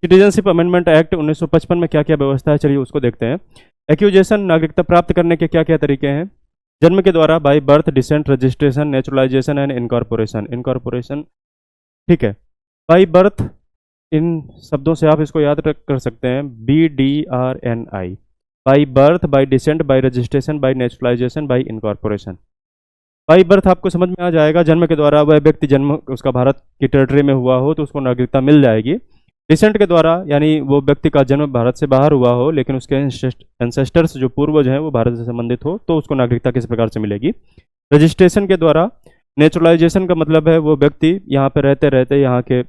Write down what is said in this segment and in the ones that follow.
Citizenship amendment act 1955 में क्या क्या व्यवस्था है, चलिए उसको देखते हैं। एक्यूजेशन, नागरिकता प्राप्त करने के क्या क्या तरीके हैं। जन्म के द्वारा, by birth, descent, registration, naturalization and incorporation. Incorporation ठीक है। बाय बर्थ, इन शब्दों से आप इसको याद कर सकते हैं, BDRNI। By birth, bye decent, bye registration, bye naturalisation, bye incorporation. By birth आपको समझ में आ जाएगा, जन्म के द्वारा वह व्यक्ति जन्म उसका भारत की टेरिटरी में हुआ हो तो उसको नागरिकता मिल जाएगी। डिसेंट के द्वारा, यानी वो व्यक्ति का जन्म भारत से बाहर हुआ हो लेकिन उसके एंसेस्टर्स जो पूर्वज हैं वो भारत से संबंधित हो तो उसको नागरिकता किस प्रकार से मिलेगी। रजिस्ट्रेशन के द्वारा, नेचुरलाइजेशन का मतलब है वो व्यक्ति यहाँ पे रहते रहते यहाँ के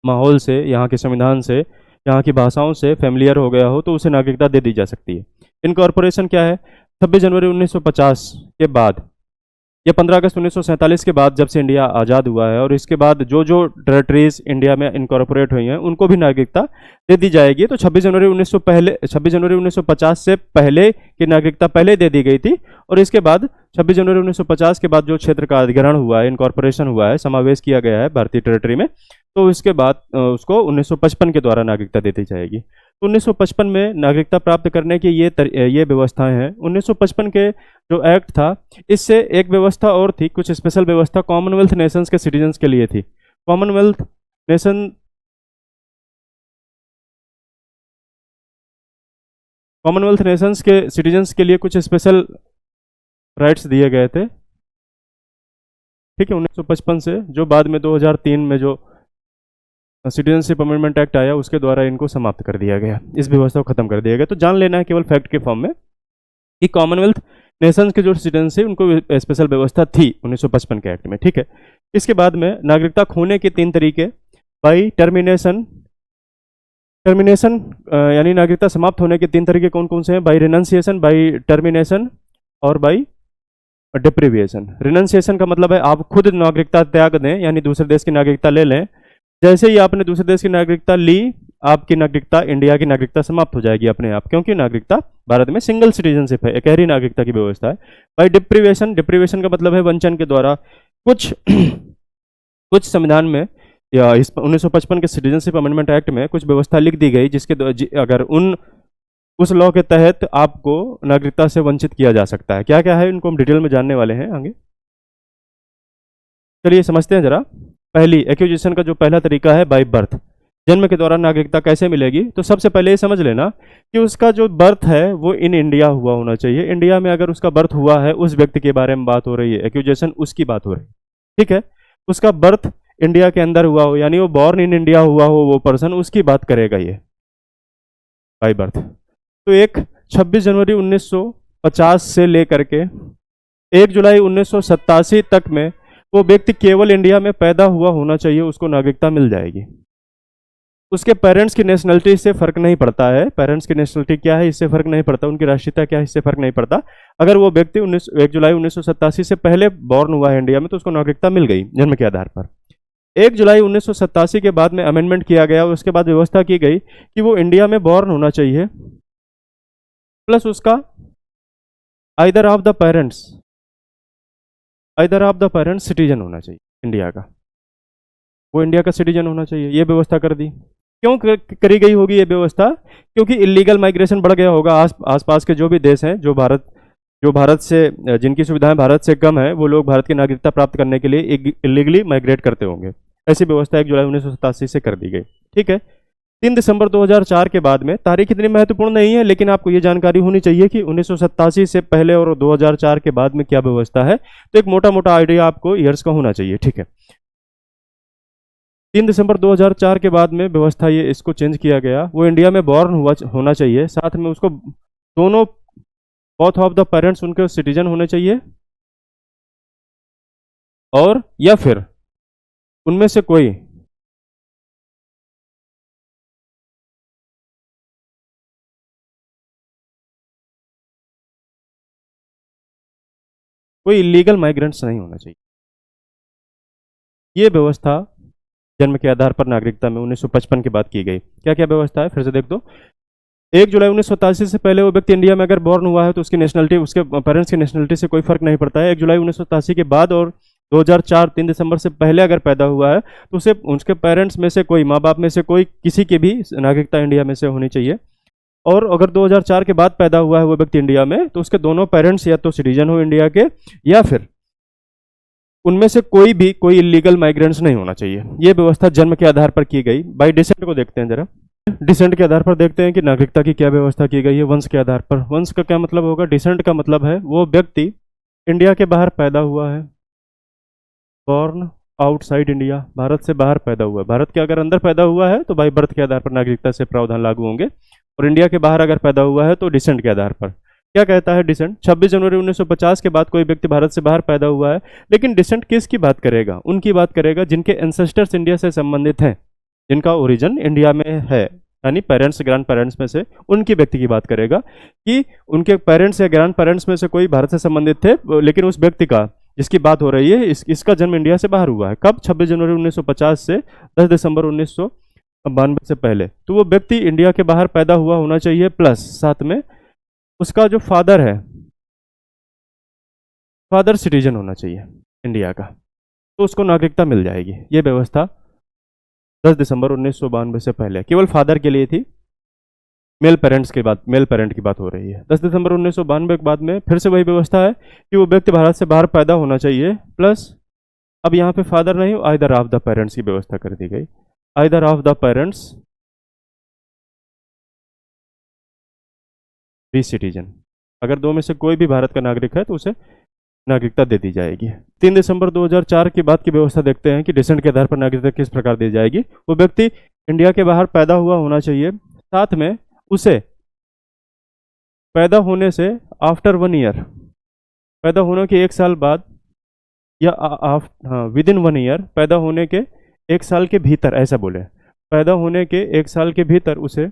माहौल से, यहाँ के संविधान से, यहाँ की भाषाओं से फेमिलियर हो गया हो तो उसे नागरिकता दे दी जा सकती है। इनकॉर्पोरेशन क्या है, 26 जनवरी 1950 के बाद या 15 अगस्त 1947 के बाद, जब से इंडिया आज़ाद हुआ है और इसके बाद जो जो टेरिटरीज इंडिया में इनकॉर्पोरेट हुई हैं उनको भी नागरिकता दे दी जाएगी। तो 26 जनवरी 1950 से पहले की नागरिकता पहले दे दी गई थी और इसके बाद 26 जनवरी 1950 के बाद जो क्षेत्र का अधिग्रहण हुआ है, इनकॉर्पोरेशन हुआ है, समावेश किया गया है भारतीय टेरिटरी में, तो इसके बाद उसको 1955 के द्वारा नागरिकता दे दी जाएगी। तो 1955 में नागरिकता प्राप्त करने की ये व्यवस्थाएं हैं। 1955 के जो एक्ट था, इससे एक व्यवस्था और थी, कुछ स्पेशल व्यवस्था कॉमनवेल्थ नेशंस के सिटीजन्स के लिए थी। कॉमनवेल्थ नेशंस के सिटीजन्स के लिए कुछ स्पेशल राइट्स दिए गए थे, ठीक है। 1955 से जो बाद में 2003 में जो सिटीजनशिप अमेंडमेंट एक्ट आया उसके द्वारा इनको समाप्त कर दिया गया, इस व्यवस्था को खत्म कर दिया गया। तो जान लेना है केवल फैक्ट के फॉर्म में कि कॉमनवेल्थ नेशंस के जो सिटीजन थे उनको स्पेशल व्यवस्था थी 1955 के एक्ट में, ठीक है। इसके बाद में नागरिकता खोने के 3 तरीके, बाई टर्मिनेशन यानी नागरिकता समाप्त होने के 3 तरीके कौन कौन से हैं, बाई रिनंसिएशन, बाई टर्मिनेशन और बाई डिप्रीविएशन। रिनंसिएशन का मतलब है आप खुद नागरिकता त्याग दें, यानी दूसरे देश की नागरिकता ले लें। जैसे ही आपने दूसरे देश की नागरिकता ली, आपकी नागरिकता, इंडिया की नागरिकता समाप्त हो जाएगी अपने आप, क्योंकि नागरिकता भारत में सिंगल सिटीजनशिप है, एकहरी नागरिकता की व्यवस्था है। बाई डिप्रीवेशन का मतलब है वंचन के द्वारा। कुछ संविधान में या इस 1955 के सिटीजनशिप अमेंडमेंट एक्ट में कुछ व्यवस्था लिख दी गई जिसके अगर उस लॉ के तहत आपको नागरिकता से वंचित किया जा सकता है। क्या क्या है इनको हम डिटेल में जानने वाले हैं आगे। चलिए समझते हैं जरा। पहली, एक्विजिशन का जो पहला तरीका है बाय बर्थ, जन्म के दौरान नागरिकता कैसे मिलेगी। तो सबसे पहले ये समझ लेना कि उसका जो बर्थ है वो इन इंडिया हुआ होना चाहिए। इंडिया में अगर उसका बर्थ हुआ है, उस व्यक्ति के बारे में बात हो रही है, एक्विजिशन उसकी बात हो रही है, ठीक है। उसका बर्थ इंडिया के अंदर हुआ हो, यानी वो बॉर्न इन इंडिया हुआ हो वो पर्सन, उसकी बात करेगा ये बाय बर्थ। तो एक 26 जनवरी 1950 से लेकर के 1 जुलाई 1987 तक में वो व्यक्ति केवल इंडिया में पैदा हुआ होना चाहिए, उसको नागरिकता मिल जाएगी। उसके पेरेंट्स की नेशनलिटी से फर्क नहीं पड़ता है, पेरेंट्स की नेशनलिटी क्या है इससे फर्क नहीं पड़ता, उनकी राष्ट्रीयता क्या है इससे फर्क नहीं पड़ता। अगर वो व्यक्ति 1 जुलाई 1987 से पहले बॉर्न हुआ है इंडिया में तो उसको नागरिकता मिल गई जन्म के आधार पर। 1 जुलाई 1987 के बाद में अमेंडमेंट किया गया, उसके बाद व्यवस्था की गई कि वो इंडिया में बॉर्न होना चाहिए, प्लस उसका either of the parents citizen होना चाहिए इंडिया का, वो इंडिया का सिटीजन होना चाहिए। ये व्यवस्था कर दी। क्यों करी गई होगी ये व्यवस्था? क्योंकि इलीगल माइग्रेशन बढ़ गया होगा। आसपास के जो भी देश हैं जो भारत से, जिनकी सुविधाएं भारत से कम है, वो लोग भारत की नागरिकता प्राप्त करने के लिए इलीगली माइग्रेट करते होंगे। ऐसी व्यवस्था 1 जुलाई 1987 से कर दी गई, ठीक है। 3 दिसंबर 2004 के बाद में, तारीख इतनी महत्वपूर्ण नहीं है लेकिन आपको ये जानकारी होनी चाहिए कि 1987 से पहले और 2004 के बाद में क्या व्यवस्था है, तो एक मोटा मोटा आइडिया आपको ईयर्स का होना चाहिए, ठीक है। 3 दिसंबर 2004 के बाद में व्यवस्था ये इसको चेंज किया गया, वो इंडिया में बॉर्न होना चाहिए, साथ में उसको दोनों बोथ ऑफ द पेरेंट्स उनके सिटीजन होने चाहिए, और या फिर उनमें से कोई इलीगल माइग्रेंट्स नहीं होना चाहिए। ये व्यवस्था जन्म के आधार पर नागरिकता में 1955 के बाद की गई। क्या क्या व्यवस्था है फिर से देख दो। 1 जुलाई 1987 से पहले वो व्यक्ति इंडिया में अगर बॉर्न हुआ है तो उसकी नेशनलिटी, उसके पेरेंट्स की नेशनलिटी से कोई फर्क नहीं पड़ता है। 1 जुलाई 1987 के बाद और 2004 3 दिसंबर से पहले अगर पैदा हुआ है तो उसे उसके पेरेंट्स में से कोई, माँ बाप में से कोई, किसी की भी नागरिकता इंडिया में से होनी चाहिए। और अगर 2004 के बाद पैदा हुआ है वो व्यक्ति इंडिया में, तो उसके दोनों पेरेंट्स या तो सिटीजन हो इंडिया के, या फिर उनमें से कोई इलीगल माइग्रेंट्स नहीं होना चाहिए। ये व्यवस्था जन्म के आधार पर की गई। बाई डिसेंट को देखते हैं जरा। डिसेंट के आधार पर देखते हैं कि नागरिकता की क्या व्यवस्था की गई है। वंश के आधार पर, वंश का क्या मतलब होगा? डिसेंट का मतलब है वो व्यक्ति इंडिया के बाहर पैदा हुआ है, बॉर्न आउटसाइड इंडिया, भारत से बाहर पैदा हुआ है। भारत के अगर अंदर पैदा हुआ है तो बाई बर्थ के आधार पर नागरिकता से प्रावधान लागू होंगे, और इंडिया के बाहर अगर पैदा हुआ है तो डिसेंट के आधार पर। क्या कहता है डिसेंट? 26 जनवरी 1950 के बाद कोई व्यक्ति भारत से बाहर पैदा हुआ है, लेकिन डिसेंट किसकी बात करेगा? उनकी बात करेगा जिनके एंसेस्टर्स इंडिया से संबंधित हैं, जिनका ओरिजिन इंडिया में है, यानी पेरेंट्स ग्रैंड पेरेंट्स में से उनकी व्यक्ति की बात करेगा कि उनके पेरेंट्स या ग्रैंड पेरेंट्स में से कोई भारत से संबंधित थे, लेकिन उस व्यक्ति का जिसकी बात हो रही है इसका जन्म इंडिया से बाहर हुआ है। कब? 26 जनवरी 1950 से 10 दिसंबर 1992 से पहले। तो वो व्यक्ति इंडिया के बाहर पैदा हुआ होना चाहिए, प्लस साथ में उसका जो फादर है, फादर सिटीजन होना चाहिए इंडिया का, तो उसको नागरिकता मिल जाएगी। ये व्यवस्था 10 दिसंबर 1992 से पहले केवल फादर के लिए थी। मेल पेरेंट्स की बात, मेल पेरेंट की बात हो रही है। 10 दिसंबर 1992 के बाद में फिर से वही व्यवस्था है कि वो व्यक्ति भारत से बाहर पैदा होना चाहिए, प्लस अब यहाँ पे फादर नहीं, आइदर ऑफ द पेरेंट्स की व्यवस्था कर दी गई। Either of the parents B citizen. अगर दो में से कोई भी भारत का नागरिक है तो उसे नागरिकता दे दी जाएगी। 3 दिसंबर 2004 के बाद की व्यवस्था देखते हैं कि डिसेंट के आधार पर नागरिकता किस प्रकार दी जाएगी। वो व्यक्ति इंडिया के बाहर पैदा हुआ होना चाहिए, साथ में उसे पैदा होने से आफ्टर 1 ईयर, पैदा होने के 1 साल बाद, या विद इन 1 ईयर, पैदा होने के 1 साल के भीतर, ऐसा बोले, पैदा होने के 1 साल के भीतर उसे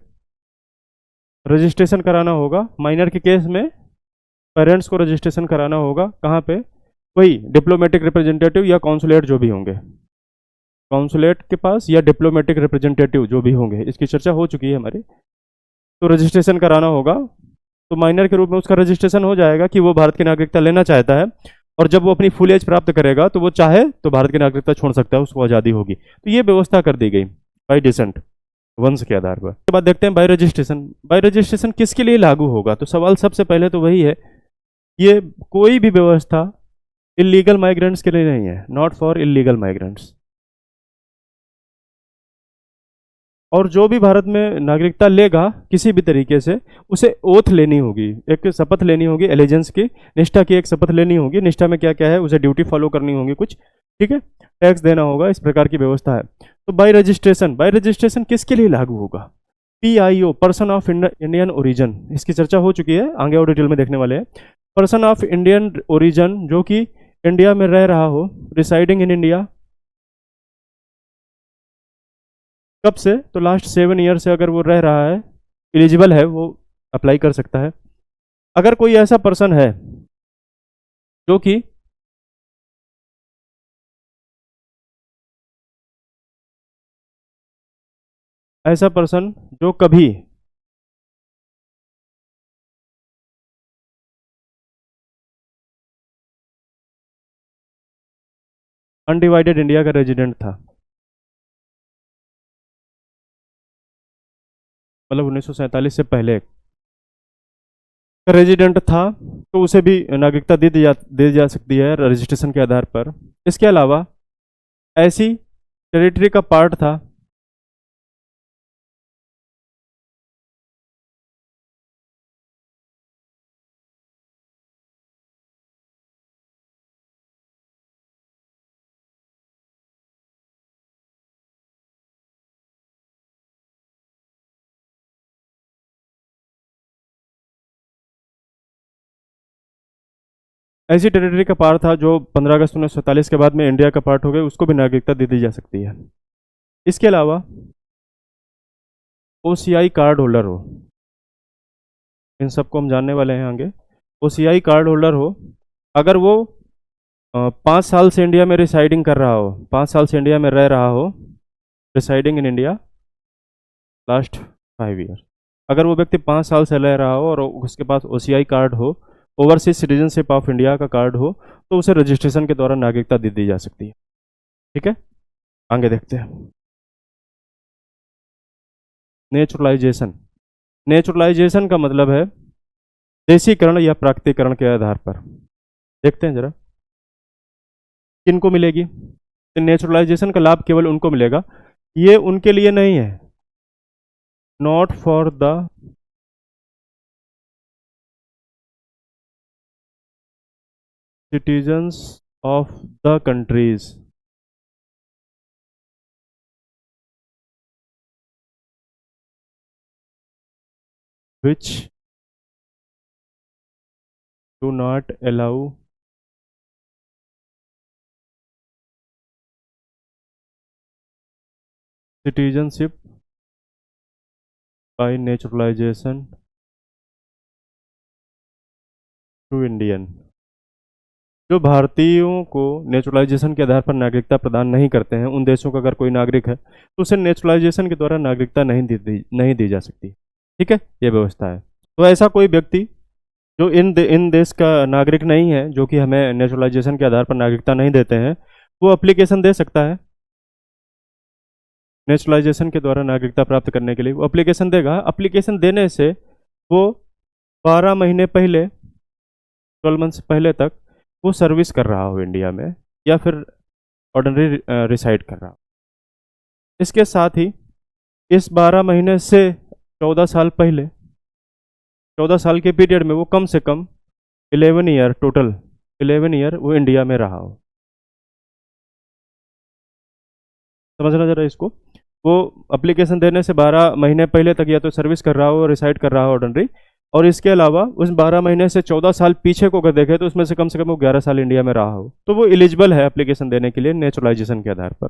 रजिस्ट्रेशन कराना होगा। माइनर के केस में पेरेंट्स को रजिस्ट्रेशन कराना होगा। कहाँ पे? वही डिप्लोमेटिक रिप्रेजेंटेटिव या कॉन्सुलेट जो भी होंगे, कॉन्सुलेट के पास या डिप्लोमेटिक रिप्रेजेंटेटिव जो भी होंगे, इसकी चर्चा हो चुकी है हमारी। तो रजिस्ट्रेशन कराना होगा, तो माइनर के रूप में उसका रजिस्ट्रेशन हो जाएगा कि वो भारत की नागरिकता लेना चाहता है, और जब वो अपनी फुल एज प्राप्त करेगा तो वो चाहे तो भारत की नागरिकता छोड़ सकता है, उसको आज़ादी होगी। तो ये व्यवस्था कर दी गई बाई डिसेंट, वंश के आधार पर। उसके बाद देखते हैं बाई रजिस्ट्रेशन। बाई रजिस्ट्रेशन किसके लिए लागू होगा? तो सवाल सबसे पहले तो वही है, ये कोई भी व्यवस्था इलीगल माइग्रेंट्स के लिए नहीं है, नॉट फॉर इलीगल माइग्रेंट्स। और जो भी भारत में नागरिकता लेगा किसी भी तरीके से, उसे ओथ लेनी होगी, एक शपथ लेनी होगी, एलिजेंस की, निष्ठा की एक शपथ लेनी होगी। निष्ठा में क्या क्या है? उसे ड्यूटी फॉलो करनी होगी कुछ, ठीक है, टैक्स देना होगा, इस प्रकार की व्यवस्था है। तो बाई रजिस्ट्रेशन, बाई रजिस्ट्रेशन किसके लिए लागू होगा? PIO, person of Indian origin, इसकी चर्चा हो चुकी है, आगे और डिटेल में देखने वाले हैं। पर्सन ऑफ इंडियन ओरिजिन जो कि इंडिया में रह रहा हो, रिसाइडिंग इन इंडिया, कब से? तो लास्ट 7 ईयर से अगर वो रह रहा है, एलिजिबल है, वो अप्लाई कर सकता है। अगर कोई ऐसा पर्सन है जो कि ऐसा पर्सन जो कभी अनडिवाइडेड इंडिया का रेजिडेंट था, मतलब 1947 से पहले रेजिडेंट था, तो उसे भी नागरिकता दी जा सकती है रजिस्ट्रेशन के आधार पर। इसके अलावा ऐसी टेरिटरी का पार्ट था ऐसी टेरिटरी का पार्ट था जो 15 अगस्त 1947 के बाद में इंडिया का पार्ट हो गए, उसको भी नागरिकता दे दी जा सकती है। इसके अलावा OCI कार्ड होल्डर हो, इन सबको हम जानने वाले हैं आगे। OCI कार्ड होल्डर हो, अगर वो 5 साल से इंडिया में रिसाइडिंग कर रहा हो, 5 साल से इंडिया में रह रहा हो, residing in India last 5 year, अगर वो व्यक्ति 5 साल से रह रहा हो और उसके पास OCI कार्ड हो, ओवरसीज सिटीजनशिप ऑफ इंडिया का कार्ड हो तो उसे रजिस्ट्रेशन के द्वारा नागरिकता दे दी जा सकती है। ठीक है, आगे देखते हैं। नेचुरलाइजेशन। नेचुरलाइजेशन का मतलब है देशीकरण या प्राकृतिकरण के आधार पर। देखते हैं जरा किनको मिलेगी। तो नेचुरलाइजेशन का लाभ केवल उनको मिलेगा, ये उनके लिए नहीं है, not for the citizens of the countries which do not allow citizenship by naturalization to Indian। जो भारतीयों को नेचुरलाइजेशन के आधार पर नागरिकता प्रदान नहीं करते हैं, उन देशों का अगर कोई नागरिक है तो उसे नेचुरलाइजेशन के द्वारा नागरिकता नहीं दी जा सकती। ठीक है, ये व्यवस्था है। तो ऐसा कोई व्यक्ति जो इन देश का नागरिक नहीं है, जो कि हमें नेचुरलाइजेशन के आधार पर नागरिकता नहीं देते हैं, वो एप्लीकेशन दे सकता है नेचुरलाइजेशन के द्वारा नागरिकता प्राप्त करने के लिए। वो एप्लीकेशन देगा, एप्लीकेशन देने से वो 12 महीने पहले, 12 मंथ्स पहले तक वो सर्विस कर रहा हो इंडिया में, या फिर ऑर्डिनरी रिसाइड कर रहा हो। इसके साथ ही इस 12 महीने से 14 साल पहले, 14 साल के पीरियड में वो कम से कम 11 ईयर, टोटल 11 ईयर वो इंडिया में रहा हो। समझना जरा इसको। वो एप्लीकेशन देने से 12 महीने पहले तक या तो सर्विस कर रहा हो, रिसाइड कर रहा हो ऑर्डिनरी, और इसके अलावा उस 12 महीने से 14 साल पीछे को अगर देखें तो उसमें से कम वो 11 साल इंडिया में रहा हो, तो वो एलिजिबल है एप्लीकेशन देने के लिए नेचुरलाइजेशन के आधार पर।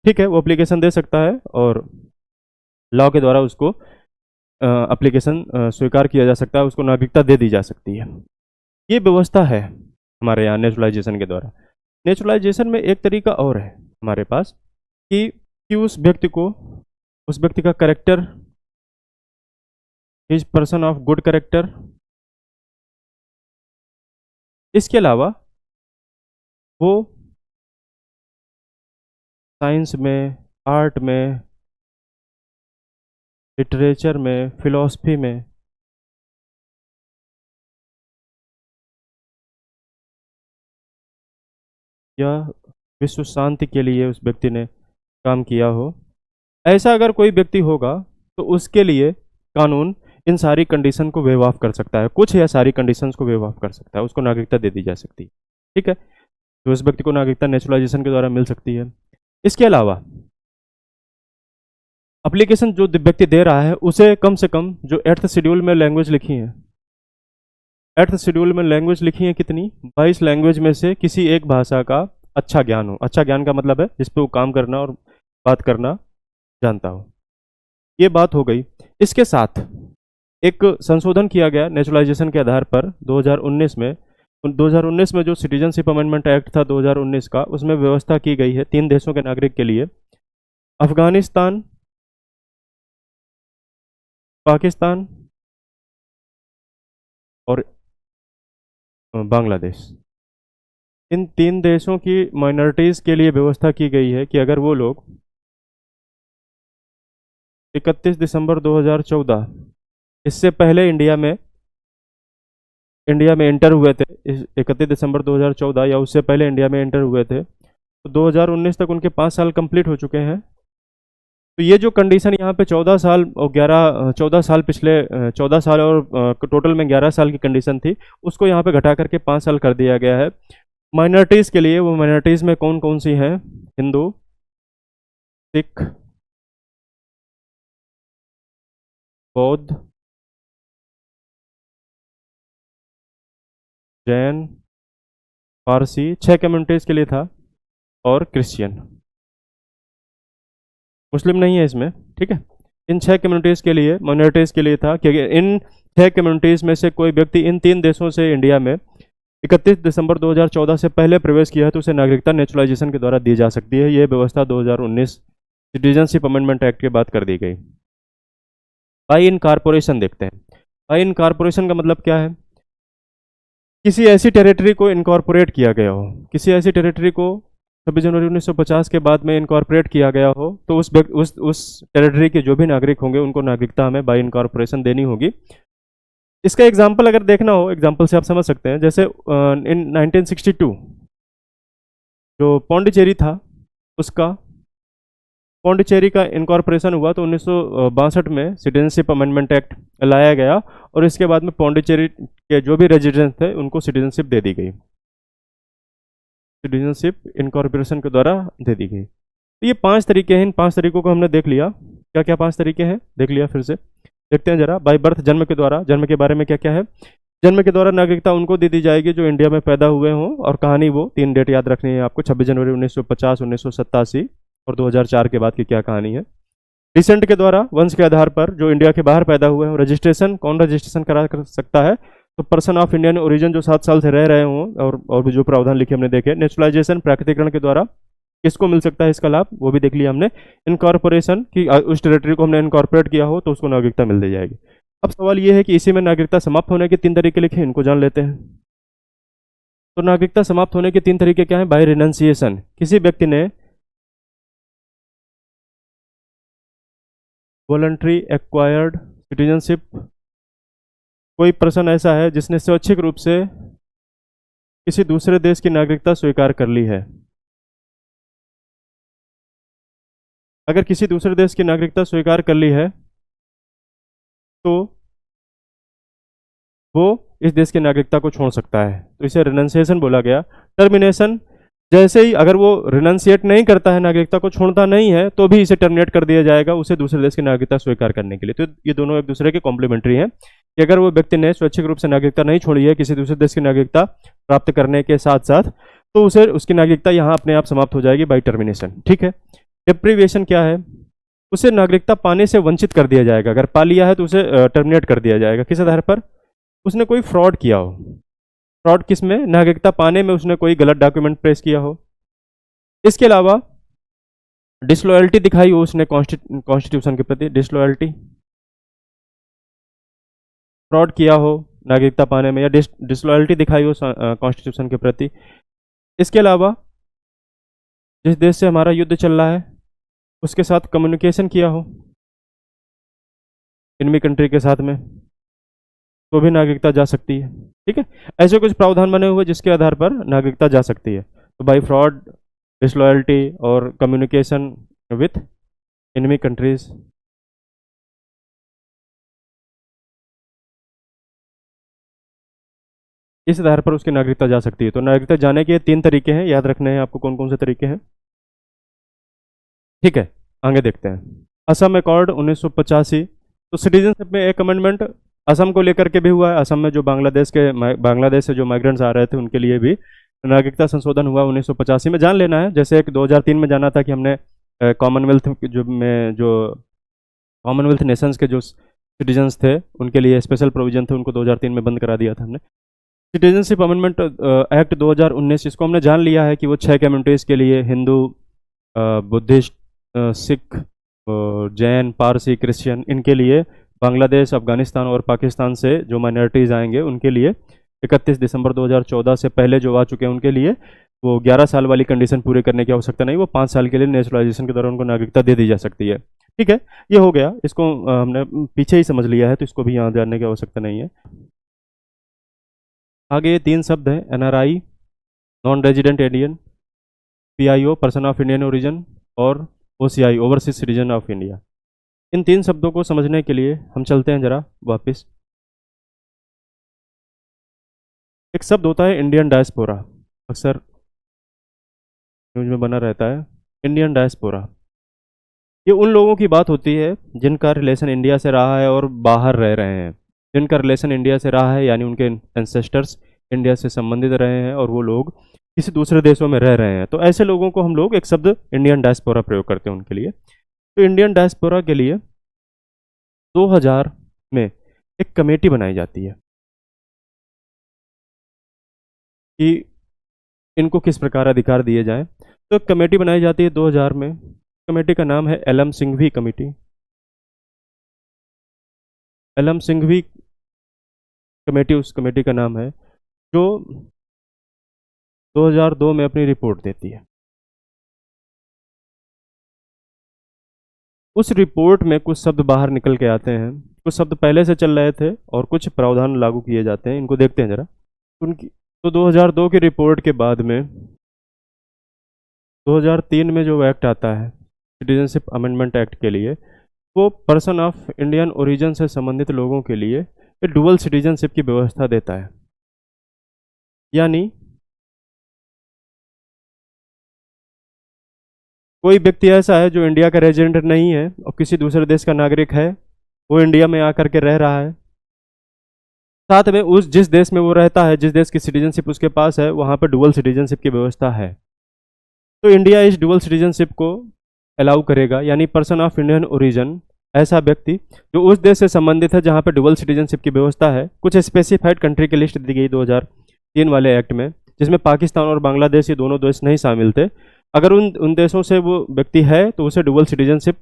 ठीक है, वो एप्लीकेशन दे सकता है और लॉ के द्वारा उसको एप्लीकेशन स्वीकार किया जा सकता है, उसको नागरिकता दे दी जा सकती है। ये व्यवस्था है हमारे यहाँ नेचुरलाइजेशन के द्वारा। नेचुरलाइजेशन में एक तरीका और है हमारे पास कि उस व्यक्ति को, उस व्यक्ति का character, is person of good character, इसके अलावा वो साइंस में, आर्ट में, लिटरेचर में, फिलॉसफी में या विश्व शांति के लिए उस व्यक्ति ने काम किया हो। ऐसा अगर कोई व्यक्ति होगा तो उसके लिए कानून इन सारी कंडीशन को वेव ऑफ कर सकता है, कुछ या सारी कंडीशंस को वेव ऑफ कर सकता है, उसको नागरिकता दे दी जा सकती है। ठीक है, तो उस व्यक्ति को नागरिकता नेचुरलाइजेशन के द्वारा मिल सकती है। इसके अलावा एप्लीकेशन जो व्यक्ति दे रहा है उसे कम से कम जो 8th शेड्यूल में लैंग्वेज लिखी है, 8th शेड्यूल में लैंग्वेज लिखी है कितनी, 22 लैंग्वेज में से किसी एक भाषा का अच्छा ज्ञान हो। अच्छा ज्ञान का मतलब है जिस पे वो काम करना और बात करना जानता हो। ये बात हो गई। इसके साथ एक संशोधन किया गया नेचुरलाइजेशन के आधार पर 2019 में। 2019 में जो सिटीजनशिप अमेंडमेंट एक्ट था 2019 का, उसमें व्यवस्था की गई है 3 देशों के नागरिक के लिए, अफगानिस्तान, पाकिस्तान और बांग्लादेश। इन 3 देशों की माइनॉरिटीज़ के लिए व्यवस्था की गई है कि अगर वो लोग 31 दिसंबर 2014, इससे पहले इंडिया में एंटर हुए थे, 31 दिसंबर 2014 या उससे पहले इंडिया में एंटर हुए थे, तो 2019 तक उनके 5 साल कंप्लीट हो चुके हैं। तो ये जो कंडीशन यहाँ पे 14 साल और 14 साल पिछले 14 साल और टोटल में 11 साल की कंडीशन थी, उसको यहाँ पे घटा करके 5 साल कर दिया गया है माइनॉरिटीज़ के लिए। वो माइनॉरिटीज़ में कौन कौन सी हैं? हिंदू, सिख, बौद्ध, जैन, पारसी, 6 कम्युनिटीज़ के लिए था, और क्रिश्चियन। मुस्लिम नहीं है इसमें। ठीक है, इन 6 कम्युनिटीज़ के लिए, माइनॉरिटीज़ के लिए था कि इन 6 कम्युनिटीज़ में से कोई व्यक्ति इन 3 देशों से इंडिया में 31 दिसंबर 2014 से पहले प्रवेश किया है तो उसे नागरिकता नेचुरलाइजेशन के द्वारा दी जा सकती है। यह व्यवस्था 2019 सिटीजनशिप अमेंडमेंट एक्ट के बाद कर दी गई। बाई इन कारपोरेशन देखते हैं। बाई इन कारपोरेशन का मतलब क्या है? किसी ऐसी टेरिटरी को इनकॉर्पोरेट किया गया हो, किसी ऐसी टेरिटरी को 26 जनवरी 1950 के बाद में इनकॉर्पोरेट किया गया हो, तो उस टेरिटरी के जो भी नागरिक होंगे उनको नागरिकता हमें बाय इनकॉर्पोरेशन देनी होगी। इसका एग्जाम्पल अगर देखना हो, एग्जाम्पल से आप समझ सकते हैं, जैसे इन 1962 जो पौंडीचेरी था, उसका पौंडीचेरी का इनकॉर्पोरेशन हुआ तो 1962 में सिटीजनशिप अमेंडमेंट एक्ट लाया गया और इसके बाद में पौंडीचेरी के जो भी रेजिडेंट थे उनको सिटीजनशिप दे दी गई, सिटीजनशिप इनकॉर्पोरेशन के द्वारा दे दी गई। तो ये 5 तरीके हैं, इन 5 तरीकों को हमने देख लिया। क्या क्या 5 तरीके हैं देख लिया, फिर से देखते हैं जरा। बाय बर्थ, जन्म के द्वारा, जन्म के बारे में क्या क्या है। जन्म के द्वारा नागरिकता उनको दे दी जाएगी जो इंडिया में पैदा हुए हों, और कहानी वो 3 डेट याद रखनी है आपको, 26 जनवरी 1950, 1987 और 2004 के बाद की क्या कहानी है। डिसेंट के द्वारा, वंश के आधार पर जो इंडिया के बाहर पैदा हुए हों। रजिस्ट्रेशन, कौन रजिस्ट्रेशन करा कर सकता है, तो पर्सन ऑफ इंडियन ओरिजिन जो 7 साल से रह रहे हों, और भी जो प्रावधान लिखे हमने देखे। नेचुरलाइजेशन, प्राकृतिकरण के द्वारा किसको मिल सकता है इसका लाभ, वो भी देख लिया हमने। इनकॉर्पोरेशन की उस टेरिटरी को हमने इनकॉर्पोरेट किया हो तो उसको नागरिकता मिल दी जाएगी। अब सवाल ये है कि इसी में नागरिकता समाप्त होने के 3 तरीके लिखे, इनको जान लेते हैं। तो नागरिकता समाप्त होने के 3 तरीके क्या हैं। बाय रिनंसिएशन, किसी व्यक्ति ने वॉलंटरी एक्वायर्ड सिटीजनशिप, कोई पर्सन ऐसा है जिसने स्वैच्छिक रूप से किसी दूसरे देश की नागरिकता स्वीकार कर ली है। अगर किसी दूसरे देश की नागरिकता स्वीकार कर ली है तो वो इस देश की नागरिकता को छोड़ सकता है, तो इसे रिनंसिएशन बोला गया। टर्मिनेशन, जैसे ही अगर वो रिनंसिएट नहीं करता है, नागरिकता को छोड़ता नहीं है, तो भी इसे टर्मिनेट कर दिया जाएगा उसे दूसरे देश की नागरिकता स्वीकार करने के लिए। तो ये दोनों एक दूसरे के कॉम्प्लीमेंट्री हैं कि अगर वो व्यक्ति ने स्वैच्छिक रूप से नागरिकता नहीं छोड़ी है किसी दूसरे देश की नागरिकता प्राप्त करने के साथ साथ, तो उसे उसकी नागरिकता यहाँ अपने आप समाप्त हो जाएगी बाई टर्मिनेशन। ठीक है। डिप्रीवेशन क्या है, उसे नागरिकता पाने से वंचित कर दिया जाएगा। अगर पा लिया है तो उसे टर्मिनेट कर दिया जाएगा। किस आधार पर, उसने कोई फ्रॉड किया हो। फ्रॉड किस में, नागरिकता पाने में उसने कोई गलत डॉक्यूमेंट पेश किया हो। इसके अलावा डिसलॉयल्टी दिखाई हो उसने कॉन्स्टिट्यूशन के प्रति, डिसलॉयल्टी, फ्रॉड किया हो नागरिकता पाने में, या डिसलॉयल्टी दिखाई हो कॉन्स्टिट्यूशन के प्रति। इसके अलावा जिस देश से हमारा युद्ध चल रहा है उसके साथ कम्युनिकेशन किया हो, इनमी कंट्री के साथ में, तो भी नागरिकता जा सकती है। ठीक है, ऐसे कुछ प्रावधान बने हुए जिसके आधार पर नागरिकता जा सकती है। तो बाई फ्रॉड, डिसलॉयल्टी और कम्युनिकेशन विथ इनमी कंट्रीज। इस आधार पर उसकी नागरिकता जा सकती है। तो नागरिकता जाने के 3 तरीके हैं, याद रखने हैं आपको कौन कौन से तरीके हैं। ठीक है, आगे देखते हैं। असम अकॉर्ड 1985, तो सिटीजनशिप में एक अमेंडमेंट असम को लेकर के भी हुआ है। असम में जो बांग्लादेश से जो माइग्रेंट्स आ रहे थे उनके लिए भी नागरिकता संशोधन हुआ 1985 में। जान लेना है, जैसे एक 2003 में जाना था कि हमने कॉमनवेल्थ जो कॉमनवेल्थ नेशंस के जो सिटीजन्स थे उनके लिए स्पेशल प्रोविजन थे, उनको 2003 में बंद करा दिया था हमने। सिटीजनशिप अमेंडमेंट एक्ट 2019, इसको हमने जान लिया है कि वो 6 कम्युनिटीज़ के लिए, हिंदू, बुद्धिस्ट, सिख, जैन, पारसी, क्रिश्चियन, इनके लिए, बांग्लादेश, अफगानिस्तान और पाकिस्तान से जो माइनॉरिटीज़ आएंगे उनके लिए 31 दिसंबर 2014 से पहले जो आ चुके हैं उनके लिए वो 11 साल वाली कंडीशन पूरे करने की आवश्यकता नहीं, वो 5 साल के लिए नेचुरलाइजेशन के दौरान उनको नागरिकता दे दी जा सकती है। ठीक है, ये हो गया, इसको हमने पीछे ही समझ लिया है तो इसको भी यहाँ जानने की आवश्यकता नहीं है। आगे ये 3 शब्द हैं, NRI, non resident Indian, PIO, person of Indian origin, और OCI, overseas citizen of India. इन 3 शब्दों को समझने के लिए हम चलते हैं जरा वापस। एक शब्द होता है इंडियन डायस्पोरा, अक्सर न्यूज में बना रहता है, इंडियन डायस्पोरा। ये उन लोगों की बात होती है जिनका रिलेशन इंडिया से रहा है और बाहर रह रहे हैं। जिनका रिलेशन इंडिया से रहा है यानी उनके एंसेस्टर्स इंडिया से संबंधित रहे हैं और वो लोग किसी दूसरे देशों में रह रहे हैं, तो ऐसे लोगों को हम लोग एक शब्द इंडियन डायस्पोरा प्रयोग करते हैं उनके लिए। तो इंडियन डायस्पोरा के लिए 2000 में एक कमेटी बनाई जाती है कि इनको किस प्रकार अधिकार दिए जाएं। तो एक कमेटी बनाई जाती है 2000 में, कमेटी का नाम है LM Singhvi committee. LM Singhvi committee उस कमेटी का नाम है। जो 2002 में अपनी रिपोर्ट देती है। उस रिपोर्ट में कुछ शब्द बाहर निकल के आते हैं, कुछ शब्द पहले से चल रहे थे और कुछ प्रावधान लागू किए जाते हैं। इनको देखते हैं जरा। उनकी तो 2002 की रिपोर्ट के बाद में 2003 में जो एक्ट आता है सिटीजनशिप अमेंडमेंट एक्ट के लिए, वो पर्सन ऑफ इंडियन ओरिजिन से संबंधित लोगों के लिए डुअल सिटीजनशिप की व्यवस्था देता है। यानी कोई व्यक्ति ऐसा है जो इंडिया का रेजिडेंट नहीं है और किसी दूसरे देश का नागरिक है, वो इंडिया में आकर के रह रहा है, साथ में उस जिस देश में वो रहता है, जिस देश की सिटीजनशिप उसके पास है, वहाँ पर डुअल सिटीजनशिप की व्यवस्था है। तो इंडिया इस डुअल सिटीजनशिप को अलाउ करेगा। यानी पर्सन ऑफ इंडियन ओरिजिन, ऐसा व्यक्ति जो उस देश से संबंधित है जहाँ पर डुअल सिटीजनशिप की व्यवस्था है। कुछ स्पेसिफाइड कंट्री की लिस्ट दी गई 2003 वाले एक्ट में, जिसमें पाकिस्तान और बांग्लादेश ये दोनों देश नहीं शामिल थे। अगर उन देशों से वो व्यक्ति है तो उसे डुअल सिटीजनशिप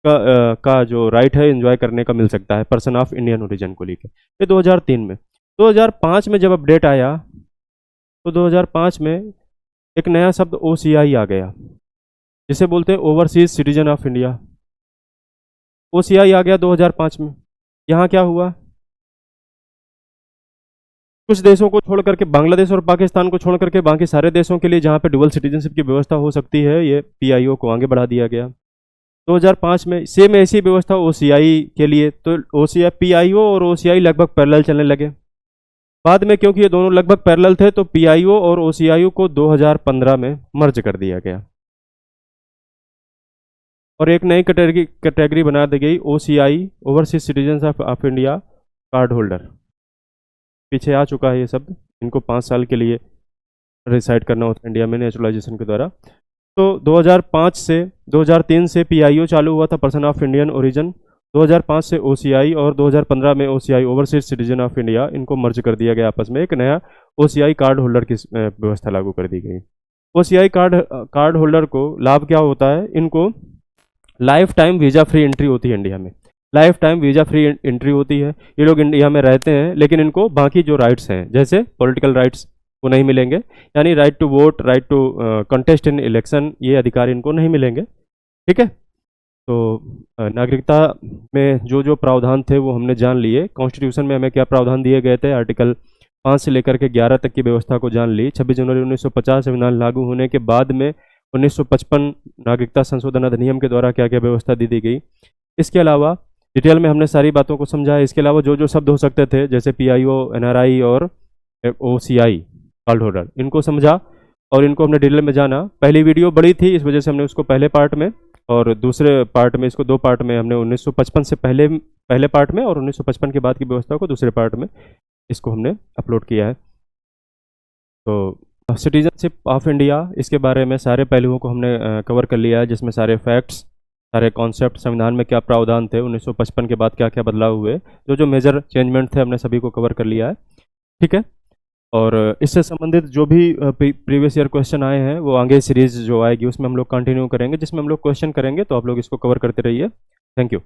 का जो राइट है एंजॉय करने का मिल सकता है, पर्सन ऑफ इंडियन ओरिजिन को लेकर। ये 2003 में। 2005 में जब अपडेट आया तो 2005 में एक नया शब्द OCI आ गया, जिसे बोलते हैं overseas citizen of India. OCI आ गया 2005 में। यहाँ क्या हुआ, कुछ देशों को छोड़ करके, बांग्लादेश और पाकिस्तान को छोड़ करके बाकी सारे देशों के लिए जहाँ पे डुअल सिटीजनशिप की व्यवस्था हो सकती है, ये PIO को आगे बढ़ा दिया गया। 2005 में सेम ऐसी व्यवस्था OCI के लिए, तो OCI PIO और OCI लगभग पैरेलल चलने लगे। बाद में क्योंकि ये दोनों लगभग पैरेलल थे तो PIO और OCI को 2015 में मर्ज कर दिया गया और एक नई कैटेगरी बना दी गई, OCI overseas citizen of India card holder. पीछे आ चुका है ये शब्द, इनको 5 साल के लिए रिसाइड करना होता है इंडिया में नेचुरलाइजेशन के द्वारा। तो 2003 से PIO चालू हुआ था, पर्सन ऑफ इंडियन ओरिजिन। 2005 से OCI और 2015 में OCI overseas citizen of India, इनको मर्ज कर दिया गया आपस में। एक नया OCI कार्ड होल्डर की व्यवस्था लागू कर दी गई। OCI कार्ड होल्डर को लाभ क्या होता है, इनको life time visa free entry होती है इंडिया में। Life time visa free entry होती है। ये लोग इंडिया में रहते हैं लेकिन इनको बाकी जो राइट्स हैं, जैसे पॉलिटिकल राइट्स, वो नहीं मिलेंगे। यानी right to vote, right to contest in election, ये अधिकार इनको नहीं मिलेंगे। ठीक है। तो नागरिकता में जो जो प्रावधान थे वो हमने जान लिए। कॉन्स्टिट्यूशन में हमें क्या प्रावधान दिए गए थे, आर्टिकल 5 से लेकर के 11 तक की व्यवस्था को जान ली। 26 जनवरी 1950 संविधान लागू होने के बाद में 1955 नागरिकता संशोधन अधिनियम के द्वारा क्या क्या व्यवस्था दी गई। इसके अलावा डिटेल में हमने सारी बातों को समझा है। इसके अलावा जो जो शब्द हो सकते थे, जैसे PIO, NRI और OCI कार्ड होल्डर, इनको समझा और इनको हमने डिटेल में जाना। पहली वीडियो बड़ी थी, इस वजह से हमने उसको पहले पार्ट में और दूसरे पार्ट में, इसको 2 पार्ट में हमने 1955 से पहले पार्ट में और 1955 के बाद की व्यवस्था को दूसरे पार्ट में इसको हमने अपलोड किया है। तो सिटीजनशिप ऑफ इंडिया, इसके बारे में सारे पहलुओं को हमने कवर कर लिया है, जिसमें सारे फैक्ट्स, सारे कॉन्सेप्ट, संविधान में क्या प्रावधान थे, 1955 के बाद क्या क्या बदलाव हुए, जो जो मेजर चेंजमेंट थे, हमने सभी को कवर कर लिया है। ठीक है। और इससे संबंधित जो भी प्रीवियस ईयर क्वेश्चन आए हैं वो आगे सीरीज जो आएगी उसमें हम लोग कंटिन्यू करेंगे, जिसमें हम लोग क्वेश्चन करेंगे। तो आप लोग इसको कवर करते रहिए। Thank you.